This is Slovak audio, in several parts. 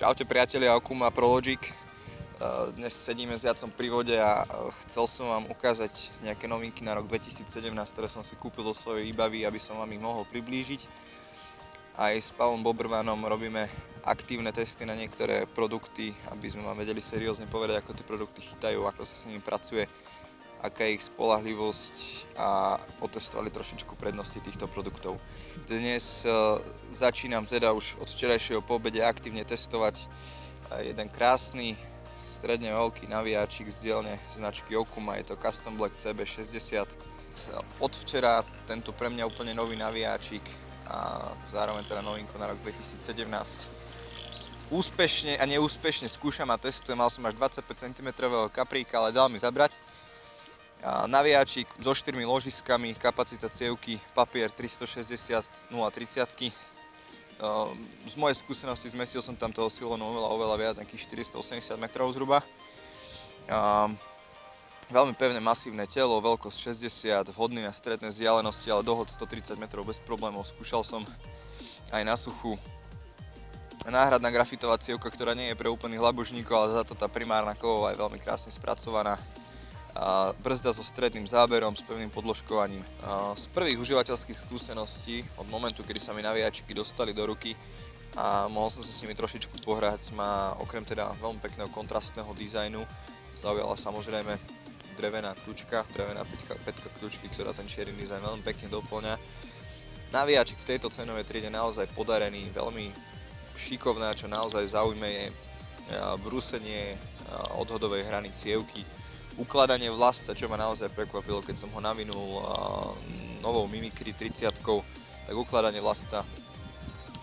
Čaute priatelia Okuma Prologic. Dnes sedíme s Jacom pri vode a chcel som vám ukázať nejaké novinky na rok 2017, ktoré som si kúpil do svojej výbavy, aby som vám ich mohol priblížiť. Aj s Pavlom Bobrmanom robíme aktívne testy na niektoré produkty, aby sme vám vedeli seriózne povedať, ako tie produkty chytajú, ako sa s nimi pracuje, aká je ich spoľahlivosť a otestovali trošičku prednosti týchto produktov. Dnes začínam teda už od včerajšieho po obede aktívne testovať jeden krásny, stredne veľký navijáčik z dielne značky Okuma, je to Custom Black CB60. Od včera tento pre mňa úplne nový navijáčik a zároveň teda novinku na rok 2017. Úspešne a neúspešne skúšam a testujem, mal som až 25 cm kapríka, ale dal mi zabrať. Navijáčik so 4 ložiskami, kapacita cievky, papier 360 030. Z mojej skúsenosti zmestil som tam toho silonu oveľa viac, nejakých 480 metrov zhruba. Veľmi pevné, masívne telo, veľkosť 60, vhodný na stredné vzdialenosti, ale dohod 130 metrov bez problémov. Skúšal som aj na suchu. Náhradná grafitová cievka, ktorá nie je pre úplných labužníkov, ale za to tá primárna kovová je veľmi krásne spracovaná. Brzda so stredným záberom, s pevným podložkovaním. Z prvých užívateľských skúseností, od momentu, kedy sa mi navijáčiky dostali do ruky a mohol som sa s nimi trošičku pohrať, má okrem teda veľmi pekného kontrastného dizajnu zaujala samozrejme drevená kľúčka, drevená päťka kľúčky, ktorá ten čierny dizajn veľmi pekne doplňa. Navijáčik v tejto cenovej triede naozaj podarený, veľmi šikovné, čo naozaj zaujme je brúsenie odhodovej hrany cievky, ukladanie vlasca, čo ma naozaj prekvapilo, keď som ho navinul novou Mimikry 30-kou, tak ukladanie vlasca,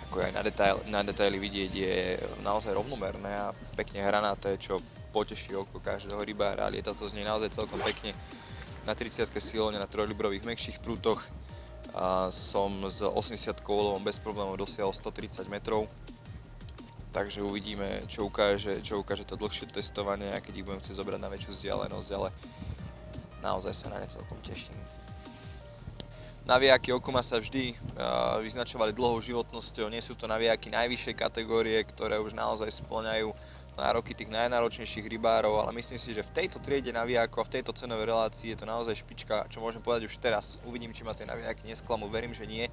ako aj na detaily vidieť, je naozaj rovnomerné a pekne hranaté, čo poteší oko každého rybára. Lieta to z nej naozaj celkom pekne. Na 30-ke silone na 3-librových mäkších prútoch som s 80-kou olovom bez problémov dosiahol 130 metrov. Takže uvidíme, čo ukáže to dlhšie testovanie a keď ich budem chcieť zobrať na väčšiu vzdialenosť, ale naozaj sa na ne celkom teším. Navijáky Okuma sa vždy vyznačovali dlhou životnosťou, nie sú to navijáky najvyššej kategórie, ktoré už naozaj spĺňajú nároky tých najnáročnejších rybárov, ale myslím si, že v tejto triede navijákov a v tejto cenovej relácii je to naozaj špička, čo môžem povedať už teraz. Uvidím, či ma tie navijáky nesklamú, verím, že nie,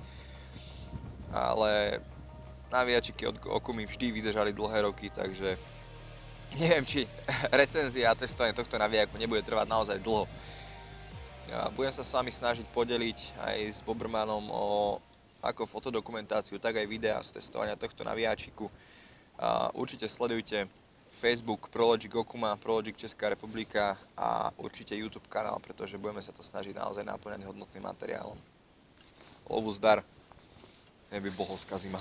ale navijáčiky od Okumy vždy vydržali dlhé roky, takže neviem, či recenzia a testovanie tohto navijáku nebude trvať naozaj dlho. Budem sa s vami snažiť podeliť aj s Bobrmanom o ako fotodokumentáciu, tak aj videá z testovania tohto navijáčiku. Určite sledujte Facebook Prologic Okuma, Prologic Česká republika a určite YouTube kanál, pretože budeme sa to snažiť naozaj naplňať hodnotným materiálom. Lovu zdar, neby bohol skazí ma.